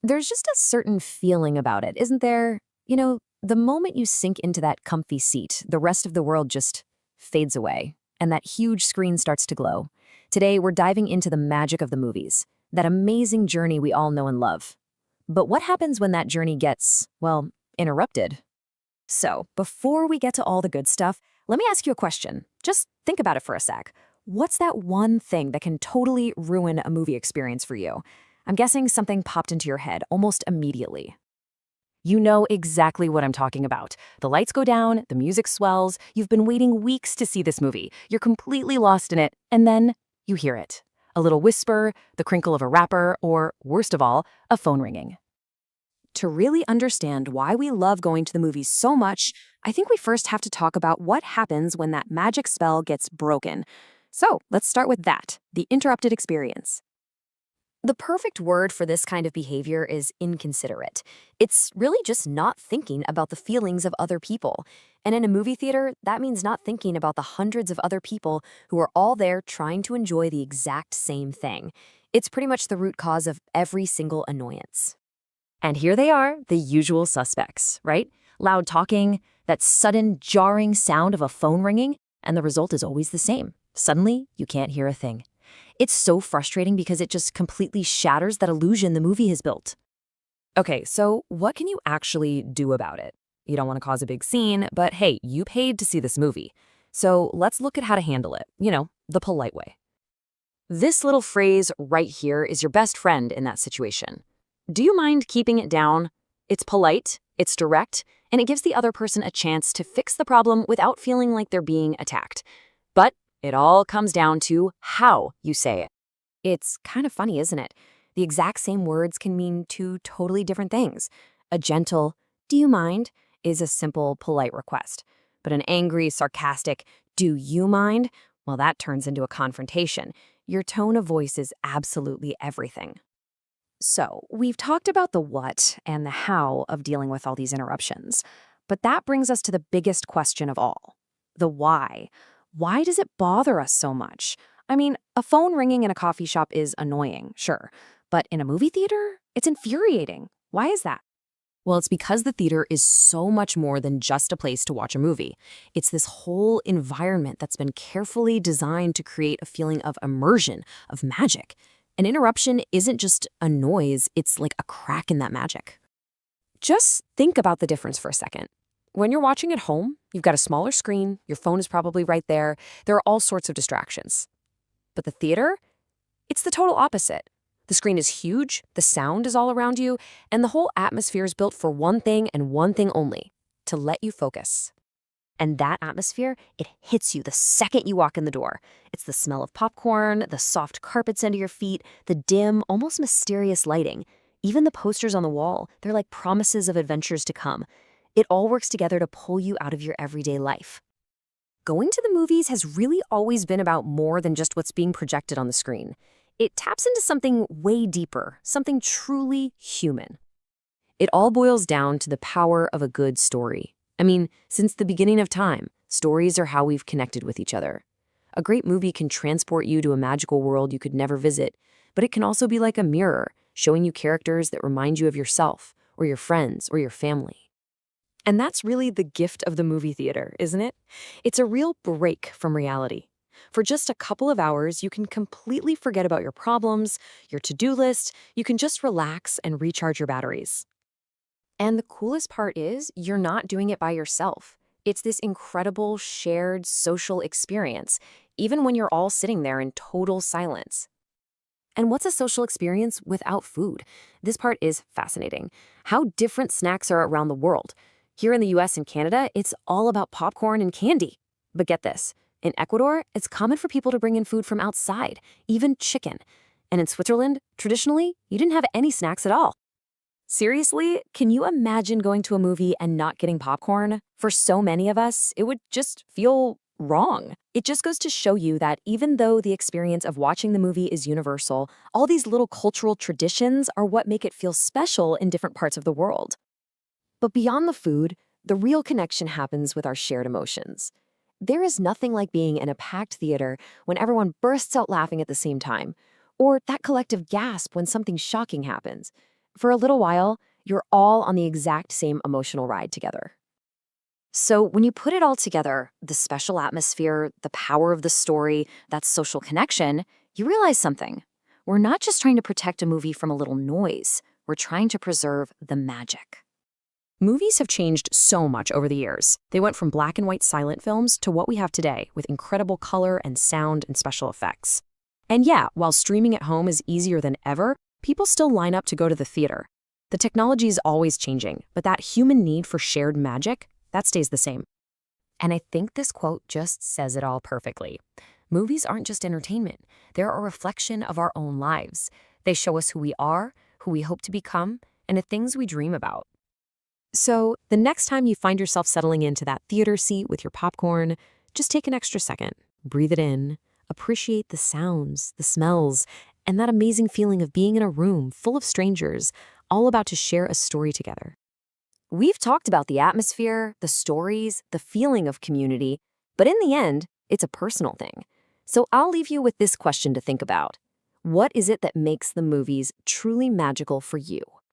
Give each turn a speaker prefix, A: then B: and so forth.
A: There's just a certain feeling about it, isn't there? The moment you sink into that comfy seat, the rest of the world just fades away, and that huge screen starts to glow. Today, we're diving into the magic of the movies, that amazing journey we all know and love. But what happens when that journey gets, well, interrupted? So, before we get to all the good stuff, let me ask you a question. Just think about it for a sec. What's that one thing that can totally ruin a movie experience for you? I'm guessing something popped into your head almost immediately. You know exactly what I'm talking about. The lights go down, the music swells, you've been waiting weeks to see this movie, you're completely lost in it, and then you hear it. A little whisper, the crinkle of a wrapper, or, worst of all, a phone ringing. To really understand why we love going to the movies so much, I think we first have to talk about what happens when that magic spell gets broken. So let's start with that, the interrupted experience. The perfect word for this kind of behavior is inconsiderate. It's really just not thinking about the feelings of other people. And in a movie theater, that means not thinking about the hundreds of other people who are all there trying to enjoy the exact same thing. It's pretty much the root cause of every single annoyance. And here they are, the usual suspects, right? Loud talking, that sudden jarring sound of a phone ringing, and the result is always the same. Suddenly, you can't hear a thing. It's so frustrating because it just completely shatters that illusion the movie has built. Okay, so what can you actually do about it? You don't want to cause a big scene, but hey, you paid to see this movie. So let's look at how to handle it, the polite way. This little phrase right here is your best friend in that situation. Do you mind keeping it down? It's polite, it's direct, and it gives the other person a chance to fix the problem without feeling like they're being attacked. But it all comes down to how you say it. It's kind of funny, isn't it? The exact same words can mean two totally different things. A gentle, "Do you mind?" is a simple, polite request. But an angry, sarcastic, "Do you mind?" Well, that turns into a confrontation. Your tone of voice is absolutely everything. So, we've talked about the what and the how of dealing with all these interruptions. But that brings us to the biggest question of all, the why. Why does it bother us so much? I mean, a phone ringing in a coffee shop is annoying, sure. But in a movie theater, it's infuriating. Why is that? Well, it's because the theater is so much more than just a place to watch a movie. It's this whole environment that's been carefully designed to create a feeling of immersion, of magic. An interruption isn't just a noise, it's like a crack in that magic. Just think about the difference for a second. When you're watching at home, you've got a smaller screen, your phone is probably right there, there are all sorts of distractions. But the theater? It's the total opposite. The screen is huge, the sound is all around you, and the whole atmosphere is built for one thing and one thing only, to let you focus. And that atmosphere, it hits you the second you walk in the door. It's the smell of popcorn, the soft carpets under your feet, the dim, almost mysterious lighting. Even the posters on the wall, they're like promises of adventures to come. It all works together to pull you out of your everyday life. Going to the movies has really always been about more than just what's being projected on the screen. It taps into something way deeper, something truly human. It all boils down to the power of a good story. I mean, since the beginning of time, stories are how we've connected with each other. A great movie can transport you to a magical world you could never visit, but it can also be like a mirror, showing you characters that remind you of yourself, or your friends, or your family. And that's really the gift of the movie theater, isn't it? It's a real break from reality. For just a couple of hours, you can completely forget about your problems, your to-do list, you can just relax and recharge your batteries. And the coolest part is, you're not doing it by yourself. It's this incredible shared social experience, even when you're all sitting there in total silence. And what's a social experience without food? This part is fascinating. How different snacks are around the world. Here in the US and Canada, it's all about popcorn and candy. But get this, in Ecuador, it's common for people to bring in food from outside, even chicken. And in Switzerland, traditionally, you didn't have any snacks at all. Seriously, can you imagine going to a movie and not getting popcorn? For so many of us, it would just feel wrong. It just goes to show you that even though the experience of watching the movie is universal, all these little cultural traditions are what make it feel special in different parts of the world. But beyond the food, the real connection happens with our shared emotions. There is nothing like being in a packed theater when everyone bursts out laughing at the same time, or that collective gasp when something shocking happens. For a little while, you're all on the exact same emotional ride together. So, when you put it all together, the special atmosphere, the power of the story, that social connection, you realize something. We're not just trying to protect a movie from a little noise, we're trying to preserve the magic. Movies have changed so much over the years. They went from black and white silent films to what we have today, with incredible color and sound and special effects. And yeah, while streaming at home is easier than ever, people still line up to go to the theater. The technology is always changing, but that human need for shared magic, that stays the same. And I think this quote just says it all perfectly. Movies aren't just entertainment. They're a reflection of our own lives. They show us who we are, who we hope to become, and the things we dream about. So, the next time you find yourself settling into that theater seat with your popcorn, just take an extra second, breathe it in, appreciate the sounds, the smells, and that amazing feeling of being in a room full of strangers, all about to share a story together. We've talked about the atmosphere, the stories, the feeling of community, but in the end, it's a personal thing. So I'll leave you with this question to think about. What is it that makes the movies truly magical for you?